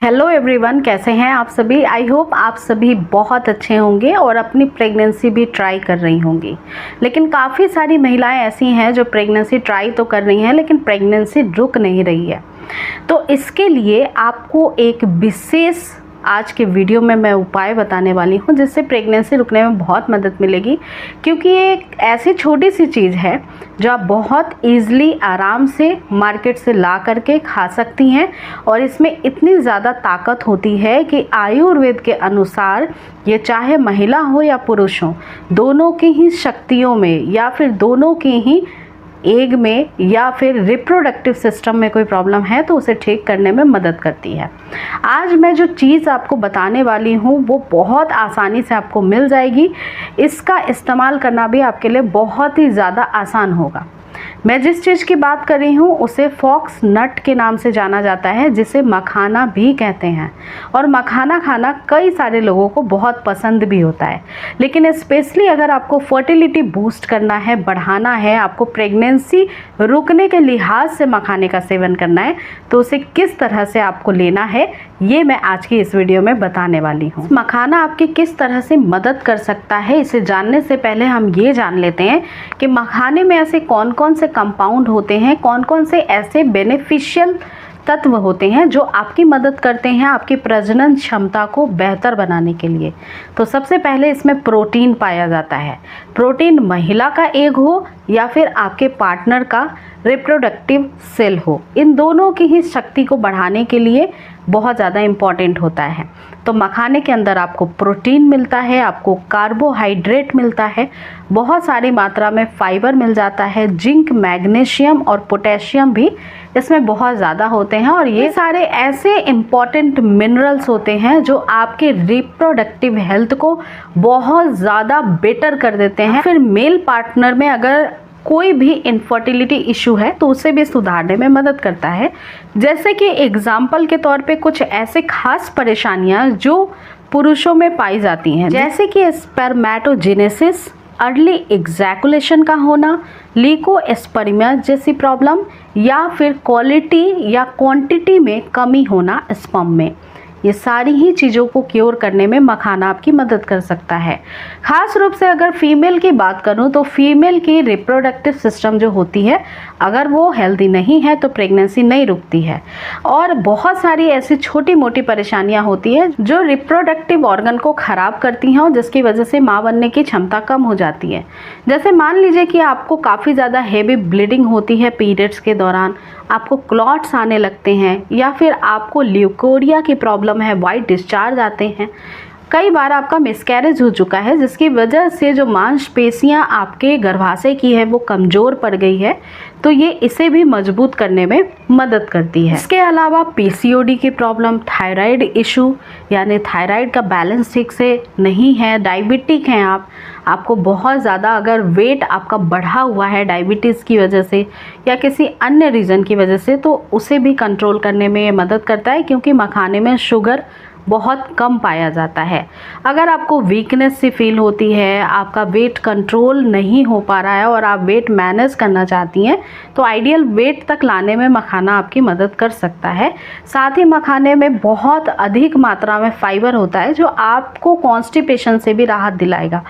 Hello everyone, कैसे हैं आप सभी। आई होप आप सभी बहुत अच्छे होंगे और अपनी प्रेगनेंसी भी ट्राई कर रही होंगी। लेकिन काफ़ी सारी महिलाएं ऐसी हैं जो प्रेगनेंसी ट्राई तो कर रही हैं लेकिन प्रेगनेंसी रुक नहीं रही है। तो इसके लिए आपको एक विशेष आज के वीडियो में मैं उपाय बताने वाली हूँ जिससे प्रेगनेंसी रुकने में बहुत मदद मिलेगी, क्योंकि ये एक ऐसी छोटी सी चीज़ है जो आप बहुत ईज़िली आराम से मार्केट से ला करके खा सकती हैं। और इसमें इतनी ज़्यादा ताकत होती है कि आयुर्वेद के अनुसार ये चाहे महिला हो या पुरुष हो, दोनों की ही शक्तियों में या फिर दोनों की ही एग में या फिर रिप्रोडक्टिव सिस्टम में कोई प्रॉब्लम है तो उसे ठीक करने में मदद करती है। आज मैं जो चीज़ आपको बताने वाली हूँ वो बहुत आसानी से आपको मिल जाएगी। इसका इस्तेमाल करना भी आपके लिए बहुत ही ज़्यादा आसान होगा। मैं जिस चीज़ की बात कर रही हूँ उसे फॉक्स नट के नाम से जाना जाता है, जिसे मखाना भी कहते हैं। और मखाना खाना कई सारे लोगों को बहुत पसंद भी होता है, लेकिन स्पेशली अगर आपको फर्टिलिटी बूस्ट करना है, बढ़ाना है, आपको प्रेगनेंसी रुकने के लिहाज से मखाने का सेवन करना है तो उसे किस तरह से आपको लेना है ये मैं आज की इस वीडियो में बताने वाली हूँ। मखाना आपकी किस तरह से मदद कर सकता है, इसे जानने से पहले हम ये जान लेते हैं कि मखाने में ऐसे कौन कौन से कंपाउंड होते हैं, कौन कौन से ऐसे बेनिफिशियल तत्व होते हैं जो आपकी मदद करते हैं आपकी प्रजनन क्षमता को बेहतर बनाने के लिए। तो सबसे पहले इसमें प्रोटीन पाया जाता है। प्रोटीन महिला का एग हो या फिर आपके पार्टनर का रिप्रोडक्टिव सेल हो, इन दोनों की ही शक्ति को बढ़ाने के लिए बहुत ज़्यादा इम्पॉर्टेंट होता है। तो मखाने के अंदर आपको प्रोटीन मिलता है, आपको कार्बोहाइड्रेट मिलता है, बहुत सारी मात्रा में फाइबर मिल जाता है, जिंक, मैग्नीशियम और पोटेशियम भी इसमें बहुत ज़्यादा होते हैं। और ये सारे ऐसे इम्पॉर्टेंट मिनरल्स होते हैं जो आपके रिप्रोडक्टिव हेल्थ को बहुत ज़्यादा बेटर कर देते हैं। फिर मेल पार्टनर में अगर कोई भी इनफर्टिलिटी इशू है तो उसे भी सुधारने में मदद करता है। जैसे कि एग्जाम्पल के तौर पे कुछ ऐसे खास परेशानियां जो पुरुषों में पाई जाती हैं, जैसे कि स्पर्मेटोजेनेसिस, अर्ली एग्जैकुलेशन का होना, लीकोस्पर्मिया जैसी प्रॉब्लम, या फिर क्वालिटी या क्वांटिटी में कमी होना स्पर्म में। ये सारी ही चीज़ों को क्योर करने में मखाना आपकी मदद कर सकता है। खास रूप से अगर फीमेल की बात करूं तो फीमेल की रिप्रोडक्टिव सिस्टम जो होती है, अगर वो हेल्दी नहीं है तो प्रेगनेंसी नहीं रुकती है। और बहुत सारी ऐसी छोटी मोटी परेशानियां होती है जो रिप्रोडक्टिव ऑर्गन को ख़राब करती हैं और जिसकी वजह से माँ बनने की क्षमता कम हो जाती है। जैसे मान लीजिए कि आपको काफ़ी ज़्यादा हेवी ब्लीडिंग होती है पीरियड्स के दौरान, आपको क्लॉट्स आने लगते हैं, या फिर आपको ल्यूकोरिया की प्रॉब्लम है, वाइट डिस्चार्ज आते हैं, कई बार आपका मिसकैरेज हो चुका है जिसकी वजह से जो मांसपेशियां आपके गर्भाशय की है वो कमज़ोर पड़ गई है, तो ये इसे भी मजबूत करने में मदद करती है। इसके अलावा पीसीओडी की प्रॉब्लम, थायराइड इशू यानी थायराइड का बैलेंस ठीक से नहीं है, डायबिटिक हैं आपको बहुत ज़्यादा अगर वेट आपका बढ़ा हुआ है डायबिटीज़ की वजह से या किसी अन्य रीज़न की वजह से, तो उसे भी कंट्रोल करने में ये मदद करता है, क्योंकि मखाने में शुगर बहुत कम पाया जाता है। अगर आपको वीकनेस सी फील होती है, आपका वेट कंट्रोल नहीं हो पा रहा है और आप वेट मैनेज करना चाहती हैं तो आइडियल वेट तक लाने में मखाना आपकी मदद कर सकता है। साथ ही मखाने में बहुत अधिक मात्रा में फाइबर होता है जो आपको कॉन्स्टिपेशन से भी राहत दिलाएगा।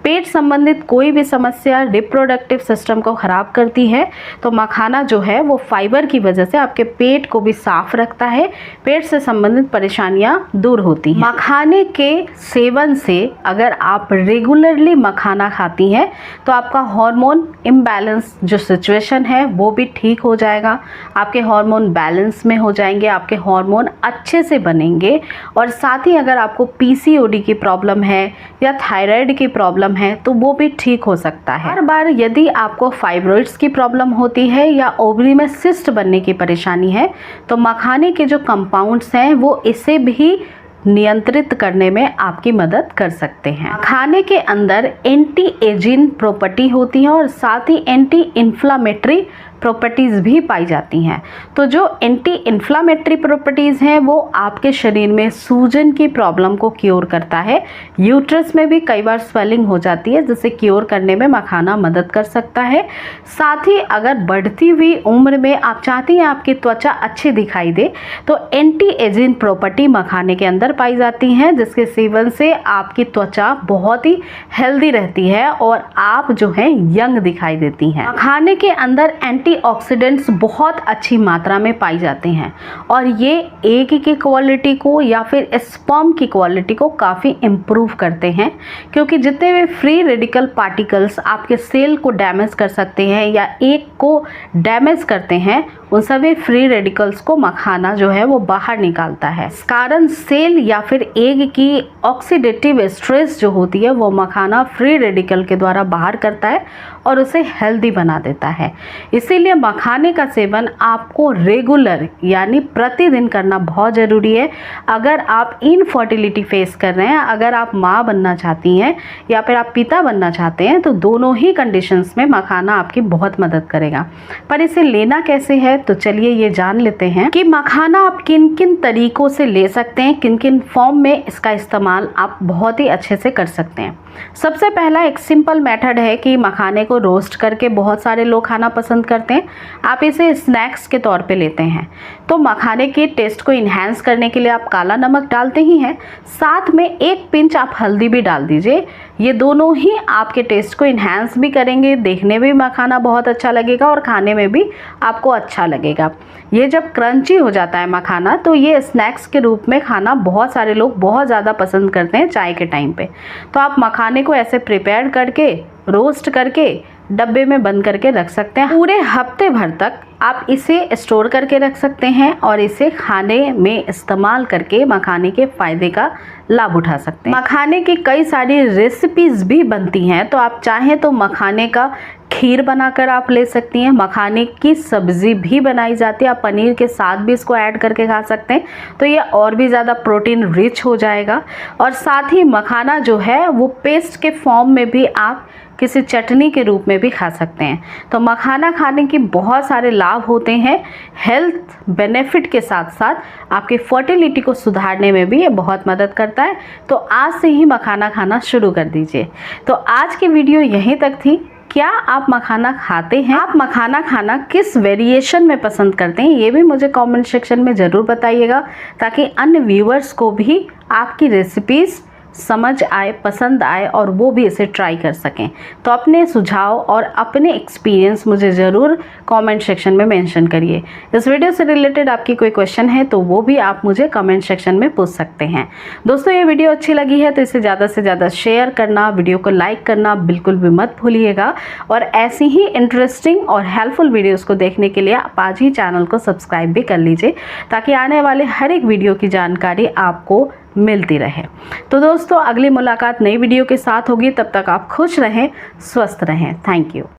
पेट संबंधित कोई भी समस्या रिप्रोडक्टिव सिस्टम को ख़राब करती है तो मखाना जो है वो फाइबर की वजह से आपके पेट को भी साफ रखता है, पेट से संबंधित परेशानियां दूर होती हैं। मखाने के सेवन से अगर आप रेगुलरली मखाना खाती हैं तो आपका हार्मोन इम्बैलेंस जो सिचुएशन है वो भी ठीक हो जाएगा, आपके हार्मोन बैलेंस में हो जाएंगे, आपके हार्मोन अच्छे से बनेंगे। और साथ ही अगर आपको पीसीओडी की प्रॉब्लम है या थायराइड की प्रॉब्लम है तो वो भी ठीक हो सकता है। हर बार यदि आपको फाइब्रॉइड्स की प्रॉब्लम होती है या ओवरी में सिस्ट बनने की परेशानी है तो मखाने के जो कंपाउंड्स हैं वो इसे भी नियंत्रित करने में आपकी मदद कर सकते हैं। खाने के अंदर एंटी एजिंग प्रॉपर्टी होती है और साथ ही एंटी इन्फ्लामेटरी प्रॉपर्टीज़ भी पाई जाती हैं। तो जो एंटी इन्फ्लामेटरी प्रॉपर्टीज़ हैं वो आपके शरीर में सूजन की प्रॉब्लम को क्योर करता है। यूट्रस में भी कई बार स्वेलिंग हो जाती है, जिसे क्योर करने में मखाना मदद कर सकता है। साथ ही अगर बढ़ती हुई उम्र में आप चाहती हैं आपकी त्वचा अच्छी दिखाई दे, तो एंटी एजिंग प्रॉपर्टी मखाने के अंदर पाई जाती हैं, जिसके सेवन से आपकी त्वचा बहुत ही हेल्दी रहती है और आप जो है यंग दिखाई देती हैं। मखाने के अंदर एंटीऑक्सीडेंट्स बहुत अच्छी मात्रा में पाई जाते हैं और ये एग की क्वालिटी को या फिर स्पर्म की क्वालिटी को काफ़ी इम्प्रूव करते हैं, क्योंकि जितने भी फ्री रेडिकल पार्टिकल्स आपके सेल को डैमेज कर सकते हैं या एग को डैमेज करते हैं, उन सभी फ्री रेडिकल्स को मखाना जो है वो बाहर निकालता है। इस कारण सेल या फिर एग की ऑक्सीडेटिव स्ट्रेस जो होती है वो मखाना फ्री रेडिकल के द्वारा बाहर करता है और उसे हेल्दी बना देता है। इसीलिए मखाने का सेवन आपको रेगुलर यानी प्रतिदिन करना बहुत ज़रूरी है। अगर आप इनफर्टिलिटी फेस कर रहे हैं, अगर आप माँ बनना चाहती हैं या फिर आप पिता बनना चाहते हैं, तो दोनों ही कंडीशंस में मखाना आपकी बहुत मदद करेगा। पर इसे लेना कैसे है, तो चलिए ये जान लेते हैं कि मखाना आप किन किन तरीकों से ले सकते हैं, किन किन फॉर्म में इसका इस्तेमाल आप बहुत ही अच्छे से कर सकते हैं। सबसे पहला एक सिंपल मेथड है कि मखाने को रोस्ट करके बहुत सारे लोग खाना पसंद करते हैं। आप इसे स्नैक्स के तौर पे लेते हैं। तो मखाने के टेस्ट को इन्हेंस करने के लिए आप काला नमक डालते ही हैं, साथ में एक पिंच आप हल्दी भी डाल दीजिए। ये दोनों ही आपके टेस्ट को इन्हेंस भी करेंगे, देखने में भी मखाना बहुत अच्छा लगेगा और खाने में भी आपको अच्छा लगेगा। ये जब क्रंची हो जाता है मखाना, तो ये स्नैक्स के रूप में खाना बहुत सारे लोग बहुत ज़्यादा पसंद करते हैं चाय के टाइम पे। तो आप मखाने को ऐसे प्रिपेयर करके रोस्ट करके डब्बे में बंद करके रख सकते हैं। पूरे हफ्ते भर तक आप इसे स्टोर करके रख सकते हैं और इसे खाने में इस्तेमाल करके मखाने के फ़ायदे का लाभ उठा सकते हैं। मखाने की कई सारी रेसिपीज़ भी बनती हैं, तो आप चाहें तो मखाने का खीर बनाकर आप ले सकती हैं। मखाने की सब्ज़ी भी बनाई जाती है, आप पनीर के साथ भी इसको ऐड करके खा सकते हैं, तो ये और भी ज़्यादा प्रोटीन रिच हो जाएगा। और साथ ही मखाना जो है वो पेस्ट के फॉर्म में भी आप किसी चटनी के रूप में भी खा सकते हैं। तो मखाना खाने के बहुत सारे लाभ होते हैं। हेल्थ बेनिफिट के साथ साथ आपकी फर्टिलिटी को सुधारने में भी ये बहुत मदद करता है। तो आज से ही मखाना खाना शुरू कर दीजिए। तो आज की वीडियो यहीं तक थी। क्या आप मखाना खाते हैं? आप मखाना खाना किस वेरिएशन में पसंद करते हैं, ये भी मुझे कमेंट सेक्शन में ज़रूर बताइएगा, ताकि अन्य व्यूअर्स को भी आपकी रेसिपीज़ समझ आए, पसंद आए और वो भी इसे ट्राई कर सकें। तो अपने सुझाव और अपने एक्सपीरियंस मुझे ज़रूर कमेंट सेक्शन में मेंशन करिए। इस वीडियो से रिलेटेड आपकी कोई क्वेश्चन है तो वो भी आप मुझे कमेंट सेक्शन में पूछ सकते हैं। दोस्तों, ये वीडियो अच्छी लगी है तो इसे ज़्यादा से ज़्यादा शेयर करना, वीडियो को लाइक करना बिल्कुल भी मत भूलिएगा। और ऐसी ही इंटरेस्टिंग और हेल्पफुल वीडियोज़ को देखने के लिए आप आज ही चैनल को सब्सक्राइब भी कर लीजिए, ताकि आने वाले हर एक वीडियो की जानकारी आपको मिलती रहे। तो दोस्तों, अगली मुलाकात नई वीडियो के साथ होगी। तब तक आप खुश रहें, स्वस्थ रहें। Thank you.